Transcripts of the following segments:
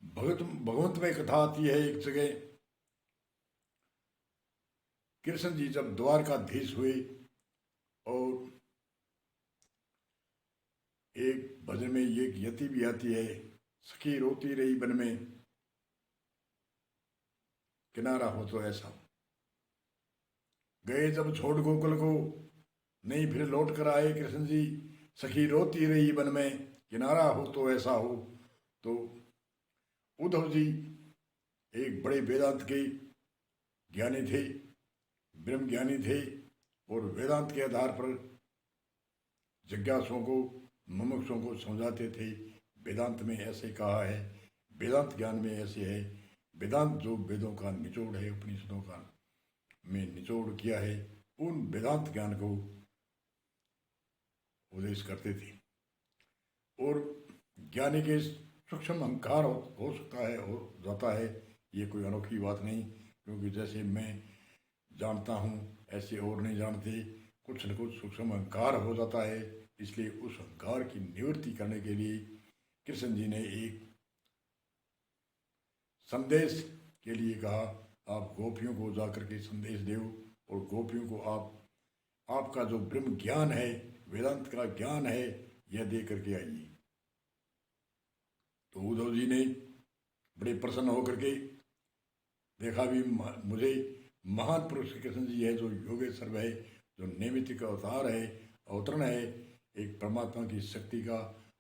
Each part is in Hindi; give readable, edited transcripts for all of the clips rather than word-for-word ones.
भगवंत में कथा आती है एक जगह। कृष्ण जी जब द्वारकाधीश हुए और एक भजन में एक यति भी आती है, सखी रोती रही बन में, किनारा हो तो ऐसा। गए जब छोड़ गोकुल को, नहीं फिर लौट कर आए कृष्ण जी, सखी रोती रही बन में, किनारा हो तो ऐसा हो। तो उद्धव जी एक बड़े वेदांत के ज्ञानी थे, ब्रह्म ज्ञानी थे, और वेदांत के आधार पर जिज्ञासुओं को, मुमुक्षुओं को समझाते थे। वेदांत में ऐसे कहा है, वेदांत ज्ञान में ऐसे है। वेदांत जो वेदों का निचोड़ है, उपनिषदों का में निचोड़ किया है, उन वेदांत ज्ञान को उपदेश करते थे। और ज्ञानी के सूक्ष्म अहंकार हो सकता है, हो जाता है, ये कोई अनोखी बात नहीं, क्योंकि जैसे मैं जानता हूँ ऐसे और नहीं जानते। कुछ न कुछ सूक्ष्म अहंकार हो जाता है, इसलिए उस अहंकार की निवृत्ति करने के लिए कृष्ण जी ने एक संदेश के लिए कहा, आप गोपियों को जाकर के संदेश दो, और गोपियों को आपका जो ब्रह्म ज्ञान है, वेदांत का ज्ञान है, यह दे करके आइए। तो उद्धव जी ने बड़े प्रसन्न होकर के देखा भी, मुझे महान पुरुष कृष्ण जी है, जो योगेश्वर है, जो नैमित्तिक अवतार है, अवतरण है एक परमात्मा की शक्ति का,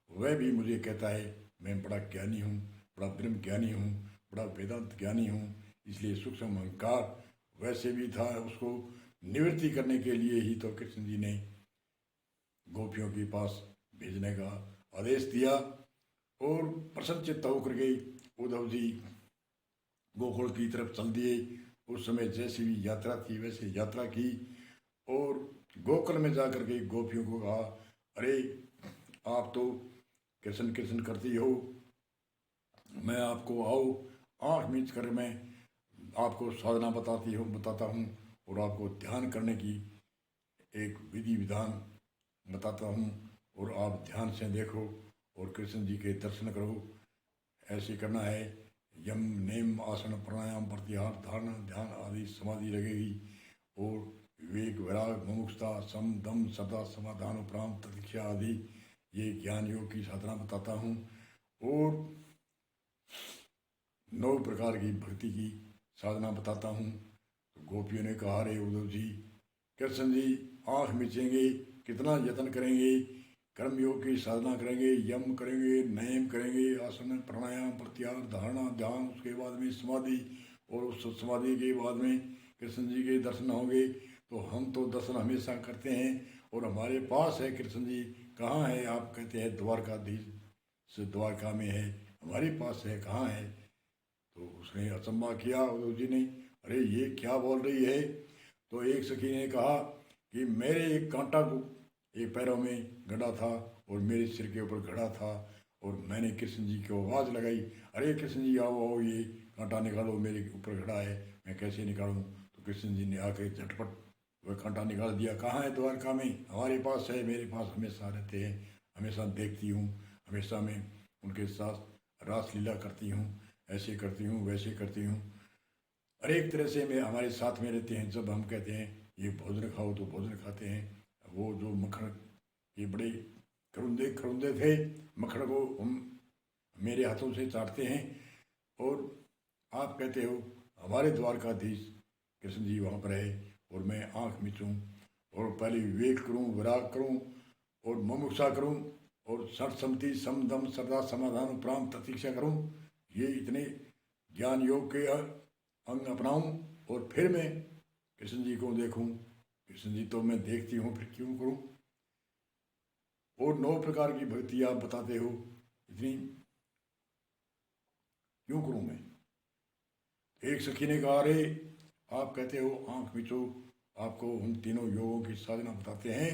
वह भी मुझे कहता है मैं बड़ा ज्ञानी हूँ, बड़ा ब्रह्म ज्ञानी हूँ, बड़ा वेदांत ज्ञानी हूँ। इसलिए सूक्ष्म अहंकार वैसे भी था, उसको निवृत्ति करने के लिए ही तो कृष्ण जी ने गोपियों के पास भेजने का आदेश दिया। और प्रसन्नचित्त होकर के उद्धव जी गोकुल की तरफ चल दिए। उस समय जैसी भी यात्रा थी वैसे यात्रा की, और गोकुल में जाकर के गोपियों को कहा, अरे आप तो कृष्ण कृष्ण करती हो, मैं आपको आओ आँख मीच कर मैं आपको साधना बताता हूँ, और आपको ध्यान करने की एक विधि विधान बताता हूँ, और आप ध्यान से देखो और कृष्ण जी के दर्शन करो। ऐसे करना है, यम नेम आसन प्राणायाम प्रत्याहार धारणा ध्यान आदि समाधि लगेगी, और विवेक वैराग मुमुक्षुता सम दम सदा समाधान उपराम प्रतीक्षा आदि ये ज्ञान योग की साधना बताता हूँ, और 9 प्रकार की भक्ति की साधना बताता हूँ। तो गोपियों ने कहा, रे उद्धव जी, कृष्ण जी आँख मिचेंगे, कितना यत्न करेंगे, कर्म योग की साधना करेंगे, यम करेंगे, नियम करेंगे, आसन प्राणायाम प्रत्याहार धारणा ध्यान, उसके बाद में समाधि, और उस समाधि के बाद में कृष्ण जी के दर्शन होंगे। तो हम तो दर्शन हमेशा करते हैं, और हमारे पास है कृष्ण जी। कहाँ है? आप कहते हैं द्वारकाधीश से द्वारका में है, हमारे पास है, कहाँ है? तो उसने अचंबा किया उद्धव जी ने, अरे ये क्या बोल रही है? तो एक सखी ने कहा कि मेरे एक कांटा को एक पैरों में गड़ा था, और मेरे सिर के ऊपर गड़ा था, और मैंने कृष्ण जी को आवाज़ लगाई, अरे कृष्ण जी आओ आओ, ये कांटा निकालो, मेरे ऊपर गड़ा है, मैं कैसे निकालूं? तो कृष्ण जी ने आकर झटपट वह कांटा निकाल दिया। कहाँ है? द्वारका में, हमारे पास है, मेरे पास हमेशा रहते हैं, हमेशा देखती हूँ, हमेशा मैं उनके साथ रासलीला करती हूँ, ऐसे करती हूँ, वैसे करती हूँ। हर एक तरह से मैं हमारे साथ में रहते हैं। जब हम कहते हैं ये भोजन खाओ तो भोजन खाते हैं। वो जो मक्खन, ये बड़े खरुंदे खरुंदे थे, मक्खन को हम मेरे हाथों से चाटते हैं, और आप कहते हो हमारे द्वारकाधीश कृष्ण जी वहाँ पर है, और मैं आँख मिचूँ, और पहले विवेक करूँ, विराग करूँ, और मुमुक्षा करूँ, और सठ समति समदम सदा समाधान उपराम प्रतीक्षा करूँ, ये इतने ज्ञान योग के अंग अपनाऊं, और फिर मैं कृष्ण जी को देखूं। कृष्ण जी तो मैं देखती हूँ, फिर क्यों करूं? और 9 प्रकार की भक्ति आप बताते हो, इतनी क्यों करूं मैं? एक सखी ने कहा, अरे आप कहते हो आंख मिचो, आपको हम तीनों योगों की साधना बताते हैं,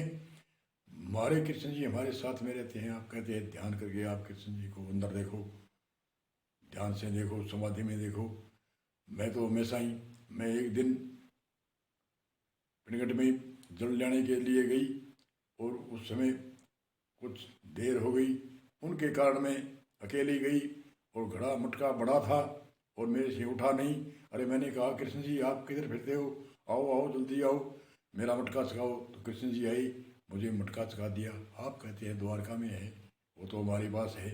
हमारे कृष्ण जी हमारे साथ में रहते हैं। आप कहते हैं ध्यान करके आप कृष्ण जी को अंदर देखो, ध्यान से देखो, समाधि में देखो। मैं तो हमेशा ही, मैं एक दिन पिंडगट में जल लेने के लिए गई, और उस समय कुछ देर हो गई, उनके कारण मैं अकेली गई, और घड़ा मटका बड़ा था और मेरे से उठा नहीं। अरे मैंने कहा कृष्ण जी आप किधर फिरते हो, आओ आओ जल्दी आओ, मेरा मटका चखाओ। तो कृष्ण जी आई, मुझे मटका चखा दिया। आप कहते हैं द्वारका में है, वो तो हमारे पास है।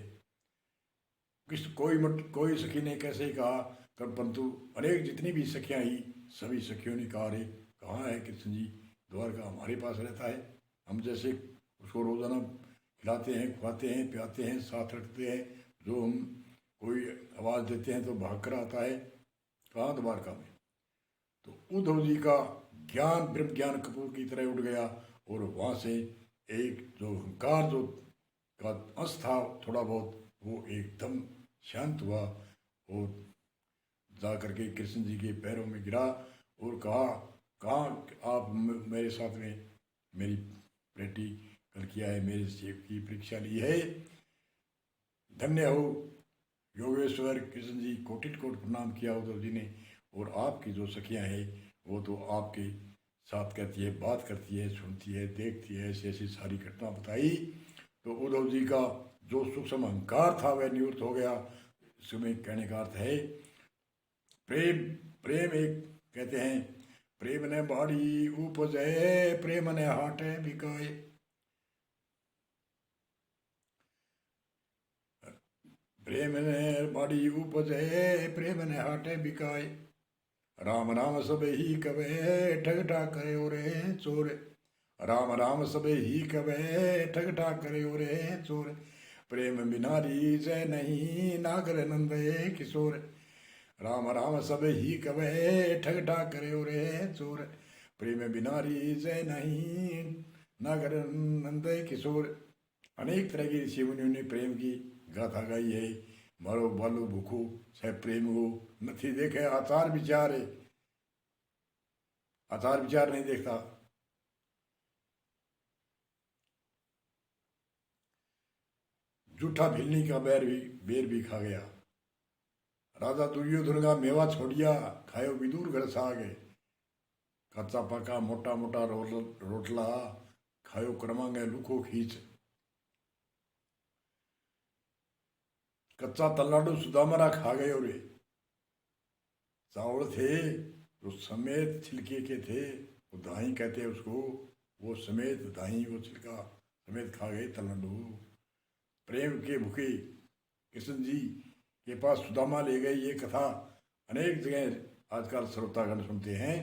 कोई सखी ने कैसे कहा, परंतु अनेक जितनी भी सखियाँ आई, सभी सखियों ने कहा, अरे कहाँ है कृष्ण जी, द्वारका हमारे पास रहता है। हम जैसे उसको रोजाना खिलाते हैं, खुआते हैं, पिलाते हैं, साथ रखते हैं, जो हम कोई आवाज़ देते हैं तो भाग कर आता है। कहाँ, द्वारका में। तो उद्धव जी का ज्ञान ब्रह्म ज्ञान कपूर की तरह उठ गया और वहाँ से एक जो अहंकार जो का अंश था थोड़ा बहुत, वो एकदम शांत हुआ और जा करके कृष्ण जी के पैरों में गिरा और कहा, कहाँ आप मेरे साथ में मेरी बेटी कल किया है, मेरे सेव की परीक्षा ली है। धन्य हो योगेश्वर। कृष्ण जी कोटि कोट प्रणाम किया उद्धव जी ने। और आपकी जो सखियाँ हैं वो तो आपके साथ कहती है, बात करती है, सुनती है, देखती है, ऐसी ऐसी सारी घटना बताई। तो उद्धव जी का जो सूक्ष्म अहंकार था वह निवृत्त हो गया। इसमें कहने का अर्थ है प्रेम। प्रेम एक कहते हैं, प्रेम ने बाड़ी उपजे, प्रेम ने हाटे बिकाए। प्रेम ने बाड़ी उपजे, प्रेम ने हाटे बिकाए। राम राम सब ही कवे, ठग ठाक करे ओरे चोर। राम राम सब ही कवे, ठग ठाक करे ओरे चोर। प्रेम बिनारी जय नहीं, नागर नंदे किशोर। राम राम सब ही कवे, ठग ठाक करे ओरे चोर। प्रेम बिनारी जय नहीं, नागर नंदे किशोर। अनेक तरह की ऋषि मुनियों ने प्रेम की गाथा गाई है। मारो बालो भूखो सह प्रेम हो, नथी देखे आचार विचार है। आचार विचार नहीं देखता। जूठा भिलनी का बेर भी खा गया। राजा दुर्योधन का मेवा छोड़िया, खायो विदुर घर सागे। कच्चा पका मोटा मोटा रोटला, खायो क्रमांगे लुको खींच। कच्चा तलनाडु सुदामरा खा गए और चावल थे जो समेत छिलके के थे, वो दाही कहते हैं उसको, वो समेत दाही वो छिलका समेत खा गए तलनाडु। प्रेम के भूखे कृष्ण जी के पास सुदामा ले गए। ये कथा अनेक जगह आजकल श्रोतागण सुनते हैं।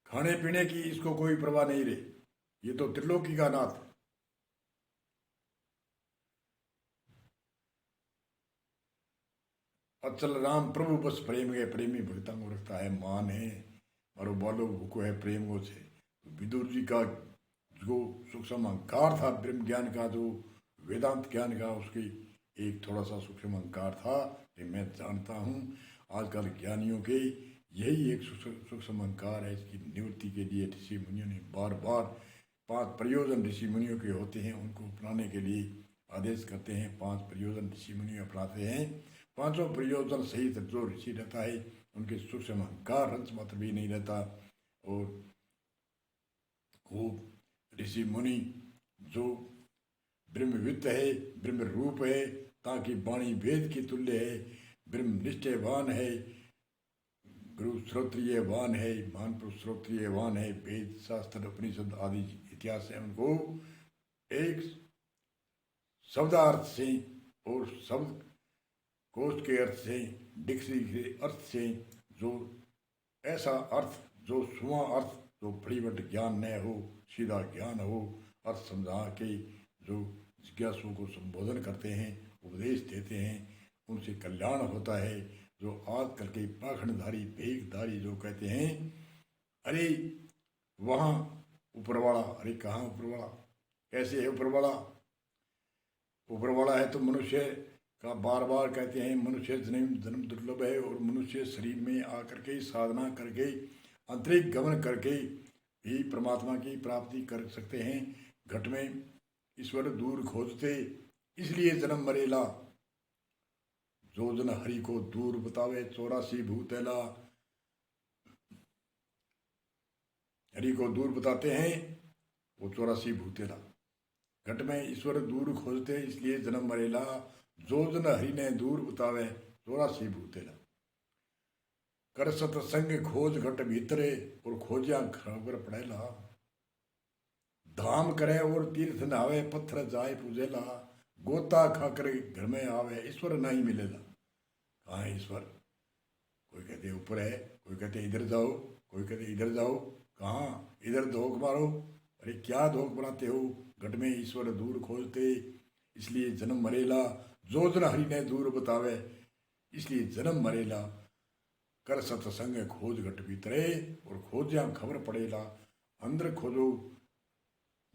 खाने पीने की इसको कोई परवाह नहीं रही, ये तो त्रिलोकी का नाथ। अचल राम प्रभु बस प्रेम गए, प्रेमी भक्ता को रखता है मान है। और बोलो भूको है प्रेम को से। विदुर जी का जो सूक्ष्म अहंकार था ब्रह्म ज्ञान का, जो वेदांत ज्ञान का, उसकी एक थोड़ा सा सूक्ष्म अहंकार था कि मैं जानता हूँ। आजकल ज्ञानियों के यही एक सूक्ष्म अहंकार है। इसकी निवृत्ति के लिए ऋषि मुनियों ने बार बार 5 प्रयोजन ऋषि मुनियों के होते हैं, उनको अपनाने के लिए आदेश करते हैं। 5 प्रयोजन ऋषि मुनि अपनाते हैं। 5 प्रयोजन सहित जो ऋषि रहता है उनके सूक्ष्म अहंकार रंच मात्र भी नहीं रहता। और वो ऋषि मुनि जो ब्रह्मविद्त है, ब्रह्म रूप है, ताकि वाणी वेद की तुल्य है, ब्रह्म निष्ठेवान है, गुरु श्रोत्रियवान है, महान पुरुष श्रोत्रियवान है। वेद शास्त्र उपनिषद आदि इतिहास है, उनको एक शब्दार्थ से और शब्द कोश के अर्थ से, डिक्शनरी के अर्थ से, जो ऐसा अर्थ जो सुआ अर्थ, जो फड़ीवट ज्ञान न हो, सीधा ज्ञान हो, अर्थ समझा के जो जिज्ञासुओं को संबोधन करते हैं, उपदेश देते हैं, उनसे कल्याण होता है। जो आज कल के पाखंडधारी भेखधारी जो कहते हैं, अरे वहाँ ऊपरवाला, अरे कहाँ ऊपरवाला, कैसे है ऊपरवाला। ऊपरवाला है तो मनुष्य का बार बार कहते हैं, मनुष्य जन्म दुर्लभ है और मनुष्य शरीर में आकर के साधना करके अंतरिक्ष गमन करके ही परमात्मा की प्राप्ति कर सकते हैं। घट में ईश्वर दूर खोजते, इसलिए जन्म मरेला। जो जन हरि को दूर बतावे, 84 भूतेला। हरि को दूर बताते हैं वो 84 भूतेला। घट में ईश्वर दूर खोजते इसलिए जन्म मरेला, जो जन हरि ने दूर बतावे 84 भूतेला। कर सतसंग खोज घट भीतरे, और खोजिया खबर पड़ेला। धाम करे और तीर्थ नहावे, पत्थर जाए पूजेला। गोता खाकर घर में आवे, ईश्वर नहीं मिलेला। कहाँ है ईश्वर? कोई कहते ऊपर है, कोई कहते इधर जाओ, कोई कहते इधर जाओ। कहाँ? इधर धोख मारो। अरे क्या धोख बनाते हो? घट में ईश्वर दूर खोजते इसलिए जन्म मरेला, जो जन हरि ने दूर बतावे इसलिए जन्म मरेला। कर सत्संग खोज घट भीतरे, और खोजिया खबर पड़ेला। अंदर खोजो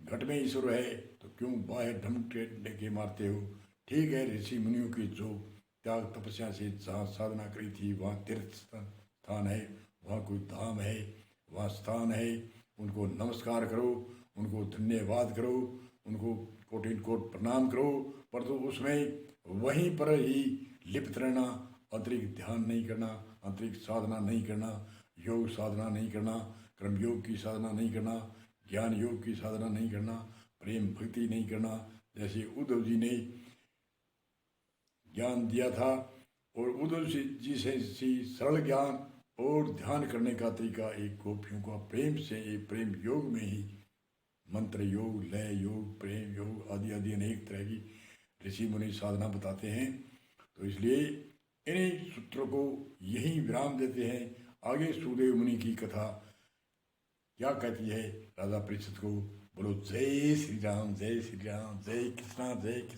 घट में ईश्वर है, तो क्यों बाहर ढमके के मारते हो? ठीक है, ऋषि मुनियों की जो त्याग तपस्या से जहाँ साधना करी थी वहाँ तीर्थ स्थान है, वहाँ कोई धाम है, वहाँ स्थान है, उनको नमस्कार करो, उनको धन्यवाद करो, उनको कोटिन कोट प्रणाम करो, पर तो उसमें वहीं पर ही लिप्त रहना, अतिरिक्त ध्यान नहीं करना, अतिरिक्त साधना नहीं करना, योग साधना नहीं करना, कर्म योग की साधना नहीं करना, ज्ञान योग की साधना नहीं करना, प्रेम भक्ति नहीं करना। जैसे उद्धव जी ने ज्ञान दिया था, और उद्धव जी से सरल ज्ञान और ध्यान करने का तरीका एक गोपियों का प्रेम से, एक प्रेम योग में ही मंत्र योग, लय योग, प्रेम योग आदि आदि अनेक तरह की ऋषि मुनि साधना बताते हैं। तो इसलिए इन्हीं सूत्रों को यही विराम देते हैं। आगे सुखदेव मुनि की कथा क्या कहती है राजा परीक्षित को? बोलो जय श्री राम, जय श्री राम, जय कृष्णा, जय कृष्ण।